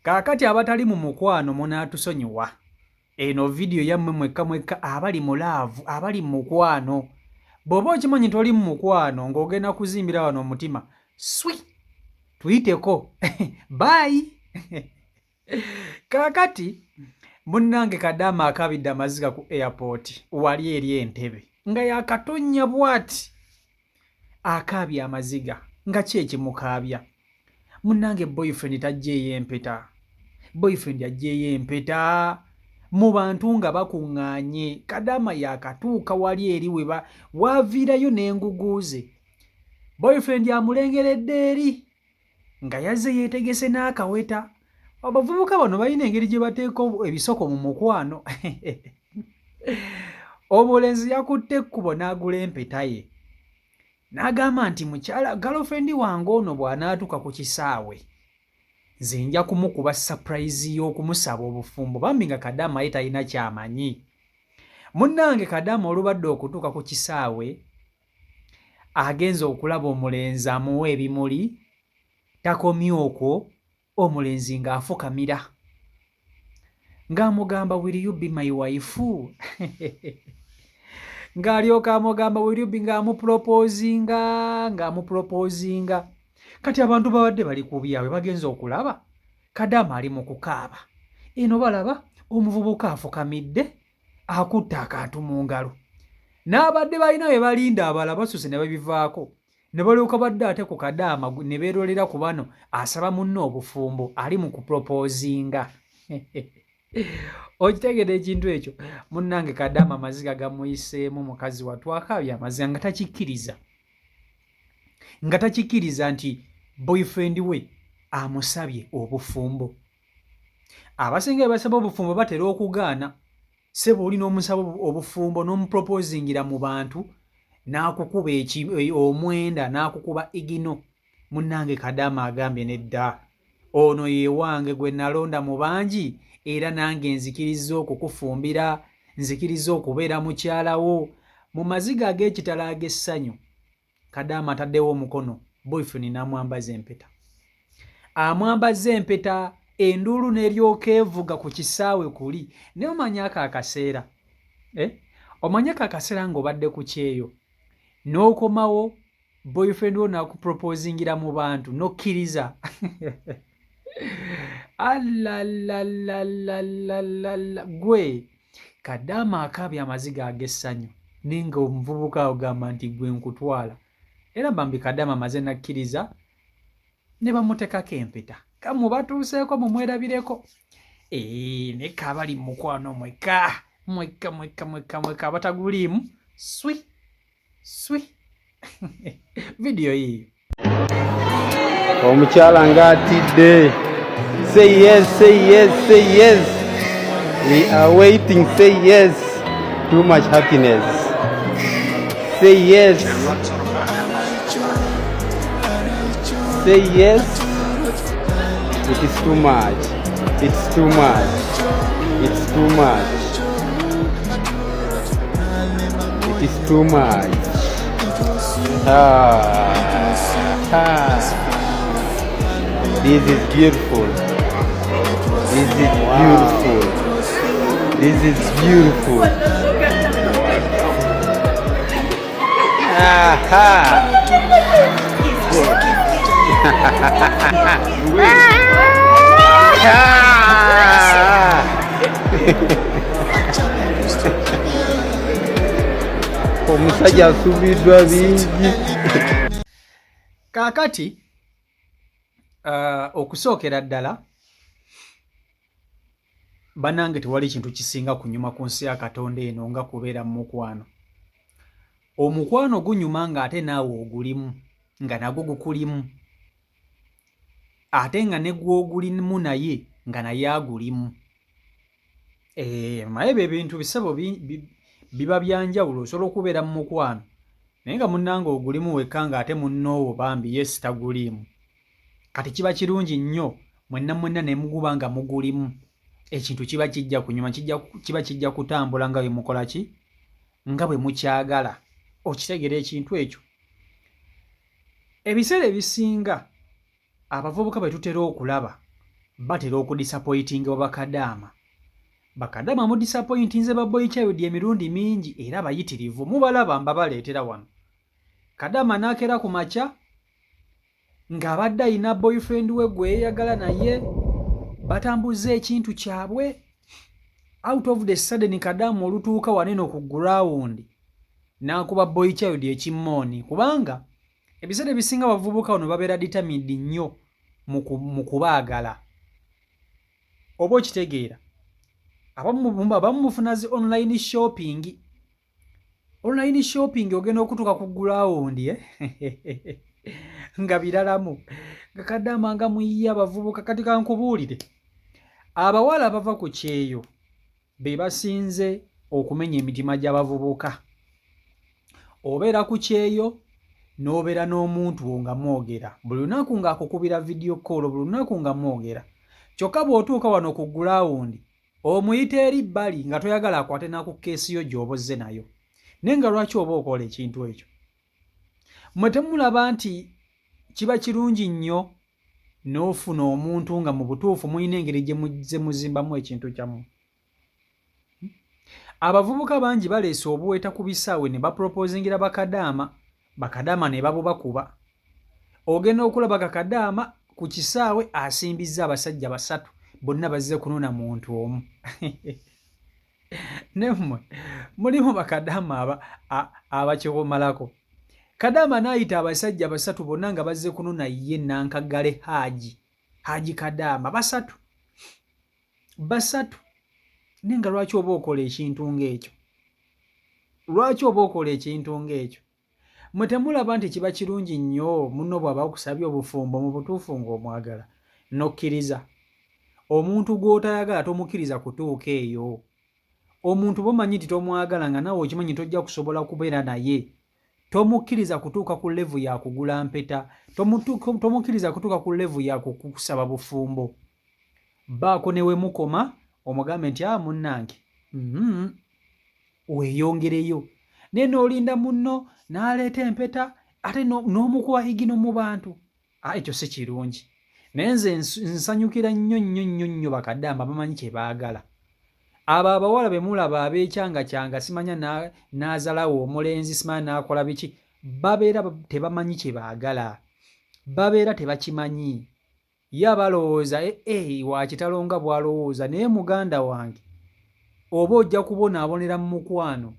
Kaakati abatali mu mukwano munaatusonyiwa. Eno video yammwe mwekka abali mu laavu, abali mu mukwano. Bw'oba okimanyi nti oli mu mukwano ng'ogenda kuzimbira wano omutima, tuyiteko. Bye. Kaakati munnange Kadaama akabidde amaziga ku airport wali eri Entebbe nga yakatonya bw'ati. Akaabya amaziga nga ki ekimukaabya? Munnange boyfriend tajjeeyo empeta. Boyfriend ajjeeyo empeta mu bantu nga bakuŋŋaanye. Kadaama yakatuuka wali eri waaviirayo n'enguguuze. Boyfriend amulengeredde eri nga yazze yeetegese n'akaweta. Abavubuka bano balina engeri gye bateeka ebisoko mu mukwano. Omulenzi yakutte ekkubo n'agula empeta ye. N'agamba nti mukyala girlfriend wange ono bw'anaatuuka ku kisaawe nze nja kumukuba surprise y'okumusaba obufumbo. Bambi nga Kadaama ye talina kyamanyi. Munnange Kadaama olubadde okutuuka ku kisaawe agenza okulaba omulenzi amuwa ebimuli, takomye okwo, omulenzi ng'afukamira ng'amugamba will you be my wife? Ng'alyoka amugamba will you be, ng'amupropoozinga. Kati abantu babadde bali ku byabwe bagenza okulaba Kadaama ali mu kukaaba. Eno balaba omuvubuka afukamidde akutte akantu mu ngalo. N'abadde balina bye balinda abalala basuse ne babivaako. Ne balyoka badde ate ku Kadaama ne beerolera ku bano asaba munne obufumbo ali mu kupropoozinga. Okitegedde ekintu ekyo? Munnange Kadaama amaziga gamuyiseemu mukazi wattu akaabya amaziga nga takikkiriza nti boyfriend we amusabye obufumbo. Abasinga basaba obufumbo batera okugaana. Sebo olina omusaba obufumbo n'omupropoozingira mu bantu n'akukuba omwenda n'akukuba igino. Munnange Kadaama agambye nedda, ono ye wange gwe nalonda mu bangi era nange nzikiriza okukufumbira, nzikiriza okubeera mukyala wo. Mu maziga ag'ekitala ag'essanyu Kadaama ataddewo omukono, boyfriend n'amwambaza empeta. Amwambaza empeta, enduulu n'eryoka evuga ku kisaawe kuli. Naye omanya ako akaseera, omanya ako akaseera ng'obadde ku kyeyo n'okomawo boyfriend wo n'akupropoozingira mu bantu n'okkiriza. Alalalalala gwe Kadaama akaabya amaziga ag'essanyu naye nga omuvubuka agamba nti gwe nkutwala. Era bambi Kadaama amaze nakkiriza ne bamutekako empeta. Kamubatuuseeko mumwerabireko. Ne kabali mu mukwano mwekka abataguliimu swi video yiyo. Omukyala ng'atidde. Say yes, say yes, say yes. We are waiting. Say yes. Too much happiness. Say yes. Say yes. It is too much. It's too much. It's too much. It is too much. This is beautiful. This is beautiful. This is beautiful. Omusajja asubiddwa bingi. Kaakati okusookera ddala bannange tewali kintu kisinga kunyuma ku nsi ya Katonda eno nga kubeera mu mukwano. Omukwano gunyuma ng'ate naawe ogulimu, nga nagwo gukulimu, ate nga ne gw'ogulimu naye nga naye agulimu. Naye ebyo ebintu bisebo biba byanjawulo. Osobola okubeera mu mukwano naye nga munnange ogulimu wekka ng'ate munnoowo bambi ye sitaguliimu. Kati kiba kirungi nnyo mwenna ne muguba nga mugulimu. Ekintu kiba kijja kunyuma, kiba kijja kutambula nga bwe mukola ki, nga bwe mukyagala. Okitegera ekintu ekyo? Ebiseera ebisinga abavubuka bwe tutera okulaba batera okudisappointinga bakadaama mudisappointinze ba boy child emirundi mingi era bayitirivu mubalaba mbabaleetera wano. Kadaama n'akera ku makya ng'abadde ayina boyfriend we gwe yeeyagala naye batambuza ekintu kyabwe. Out of the sudden Kadaama olutuuka waneno ku ground n'akuba boy child ekimmooni, kubanga ebiseera ebisinga abavubuka wano babeera determined nnyo mu kubaagala. Oba okitegeera, abamu mufuna zi online shopping. Online shopping ogenda okutuuka ku ground nga biralamu nga Kadaama nga muyiye abavubuka. Kati kankubuulire, abawala abava ku kyeyo be basinze okumenya emitima gy'abavubuka. Obeera ku kyeyo n'obeera n'omuntu wo nga mwogera buli lunaku ng'akukubira video call, buli lunaku nga mwogera, kyokka bw'otuuka wano ku ground omuyita eri bbali nga toyagala akwate naku keesi yo gy'obozze nayo. Naye nga lwaki oba okola ekintu ekyo? Mmwe temulaba nti kiba kirungi nnyo n'ofuna omuntu nga mu butuufu mulina engeri gye muzimbamu ekintu kyammwe? Abavubuka bangi baleese obuweta ku bisaawe ne baproposingira bakadaama ne babubakuba. Ogenda okulaba Kadaama ku kisaawe asimbizza abasajja 3 bonna bazze kunona muntu omu. Nemmwe mulimu bakadaama abakyomalako. Kadaama n'ayita abasajja 3 bonna nga bazze kunona ye Nankagale Haji Kadaama 3. Nenga lwaki oba okola ekintu ng'ekyo? Lwaki oba okola ekintu ng'ekyo? Mmwe temulaba nti kiba kirungi nnyo munno bw'aba okusabya obufumbo mu butuufu ng'omwagala n'okkiriza? Omuntu gw'otayagala tomukkiriza kutuuka eyo. Omuntu bw'omanyi nti tomwagala nga naawe okimanyi tojja kusobola kubeera naye, tomukkiriza kutuuka ku levu ya kugula mpeta, tomukkiriza kutuuka ku levu ya kukusaba bufumbo. Baako ne we mukoma omugambe nti munnange weeyongereyo, naye n'olinda munno n'aleeta empeta ate n'omukuwa higino mu bantu. Ekyo si kirungi. Naye nze nsanyukira nnyo bakadaama bamanyi kye baagala. Abo abawala be mulaba abeekyanga simanya n'azalawo omulenzi simanya n'akola biki, babeera tebamanyi kye baagala, babeera tebakimanyi. Ye abalowooza wakitalo nga bw'alowooza. Naye muganda wange, oba ojja kubonaabonera mu mukwano,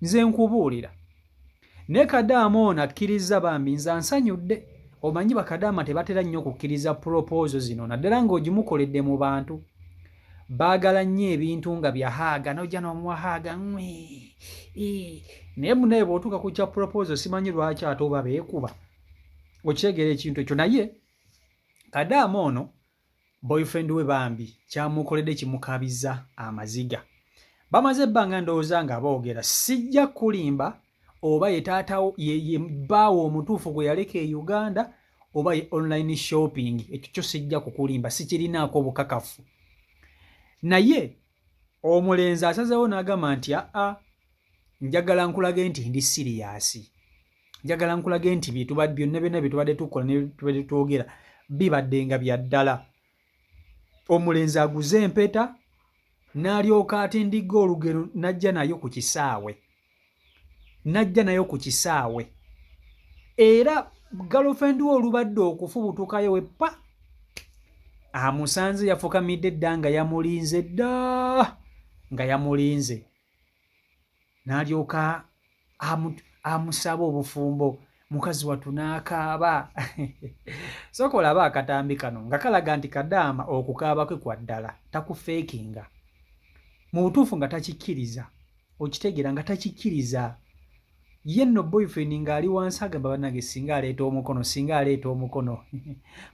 nze nkubuulira. Ne Kadaama ono akkiriza bambi nze ansanyudde. Omanyi bakadaama tebatera nnyo kukkiriza proposal zino naddala ng'ogimukoledde mu bantu. Baagala nnyo ebintu nga byahaaga, n'ojja n'omuwahaaga naye munaye bw'otuuka ku kya proposal simanyi lwaki ate oba beekuba. Okitegeera ekintu ekyo. Naye Kadaama ono boyfriend we bambi kyamukoledde kimukabizza amaziga. Bamaze ebbanga ndowooza nga boogera, sijja kulimba oba ye taatawo ye bbaawo omutuufu gwe yaleka e Uganda oba ye online shopping. Ekyo kyo sijja kukulimba, sikirinaako bukakafu. Naye omulenzi asazeewo n'agamba nti njagala nkulage nti ndi siriyasi, njagala nkulage nti byonna bye tubadde tukola ne tubadde twogera bibadde nga bya ddala. Omulenzi aguze empeta n'alyoka atindigga olugero n'ajja nayo ku kisaawe. Era girlfriend we olubadde okufubutukayo weppa amusanze yafukamidde dda nga yamulinze dda, nga yamulinze. N'alyoka amusaba obufumbo. Mukazi wattu n'akaaba. Sooka olaba akatambi kano nga kalaga nti Kadaama okukaaba kwe kwa ddala, takufeekinga. Mu butuufu nga takikkiriza, okitegeera nga takikkiriza. Ye nno boyfriend ng'ali wansi agamba bannange singa aleeta omukono.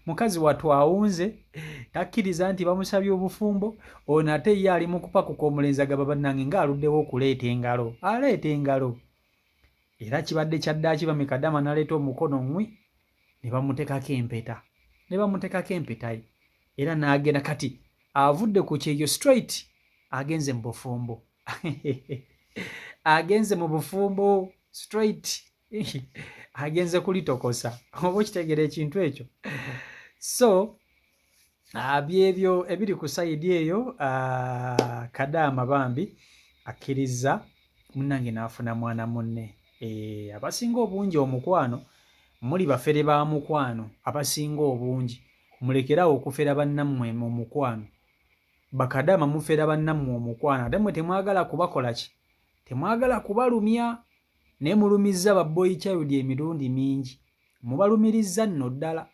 Mukazi wattu awunze, takkiriza nti bamusabye obufumbo. Ono ate ye ali mu kupakuka omulenzi agamba bannange ng'aluddewo okuleeta engalo. Aleeta engalo. Era kibadde kyaddaaki bami Kadaama n'aleeta omukono ne bamuteekako empeta ye. Era n'agenda kati avudde ku kyeyo straight agenze mu bufumbo. Agenze mu bufumbo straight. Agenze kulitokosa. Oba okitegeera ekintu ekyo? So byebyo ebiri ku sayidi eyo. Kadaama bambi akkiriza munnange n'afuna mwana munne. Abasinga obungi omukwano muli bafere ba mukwano abasinga obungi mulekerawo okufera bannammwe mu mukwano. Bakadaama mufera bannammwe omukwano ate mmwe temwagala kubakola ki? Temwagala kubalumya naye mulumizza babboyi child emirundi mingi, mubalumirizza nno ddala.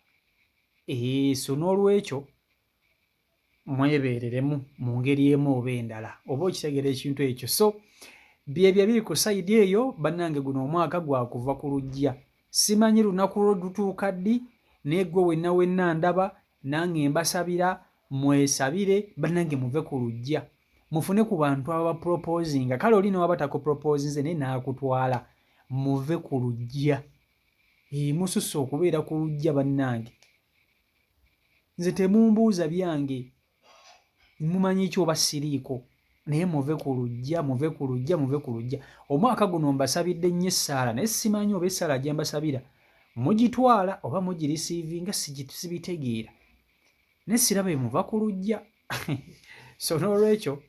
So n'olwekyo mwebeereremu mu ngeri emu oba endala, oba okitegeera ekintu ekyo. So byebyo biri ku sayidi eyo bannange. Guno omwaka gwakuva ku lujja, simanyi lunaku lutuuka ddi, naye gwe wenna ndaba nange mbasabira mwesabire bannange, muve ku lujja mufune ku bantu abapropoozinga. Kale oli newaba takupropoozinze naye naakutwala, muve ku lujja. Mususse okubeera ku lujja bannange. Nze temumbuuza byange, mumanyi ki oba siriiko, naye muve ku lujja, muve ku lujja, muve ku lujja. Omwaka guno mbasabidde nnyo essaala, naye simanyi oba essaala gye mbasabira mugitwala oba mugirisiivinga, sibitegeera, naye sirabe muva ku lujja. So n'olwekyo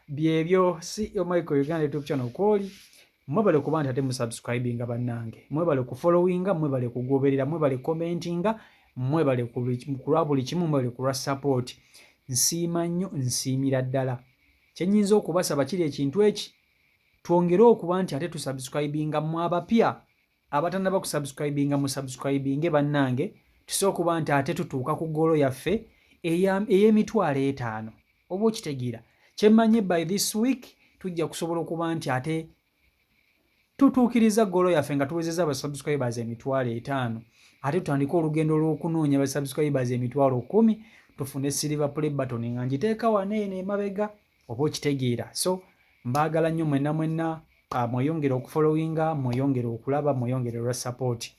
byebyo CEO Michael Uganda YouTube channel kwoli. Mwebale kuba nti ate musubscribinga bannange, mwebale kufollowinga, mwebale kugoberera, mwebale commentinga, mwebale kulwa buli kimu, mwebale kulwa support. Nsiima nnyo, nsiimira ddala. Kyennyinza okubasaba kiri ekintu eki, twongere okuba nti ate tusubscribinga mu abapya abatannaba kusubscribinga, musubscribinge bannange, tusobola okuba nti ate tutuuka ku goolo yaffe ey'emitwalo 5. Oba okitegeera kyemmanyi by this week tujja kusobola okuba nti ate tutuukiriza goolo yaffe nga tuwezezza abasubscribers 5,000, ate tutandike olugendo lw'okunoonya abasubscribers 10,000 tufune silver play button nga ngiteeka waneene emabega, oba okitegeera. So mbaagala nnyo mwenna mweyongere okufollowinga, mweyongere okulaba, mweyongere olwa support.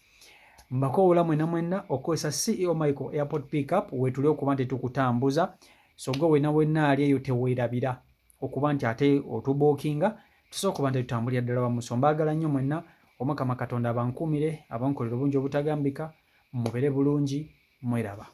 Mbakoola mwenna okukozesa CEO Michael Airport Pickup wetuli okuba nti tukutambuza. So gwe wenna ali eyo teweerabira okuba nti ate otubookinga, tusobola okuba nti tutambulira ddala wamu. So mbaagala nnyo mwenna, Omukama Katonda abankuumire, abankolera obungi obutagambika, mubere bulungi, mweraba.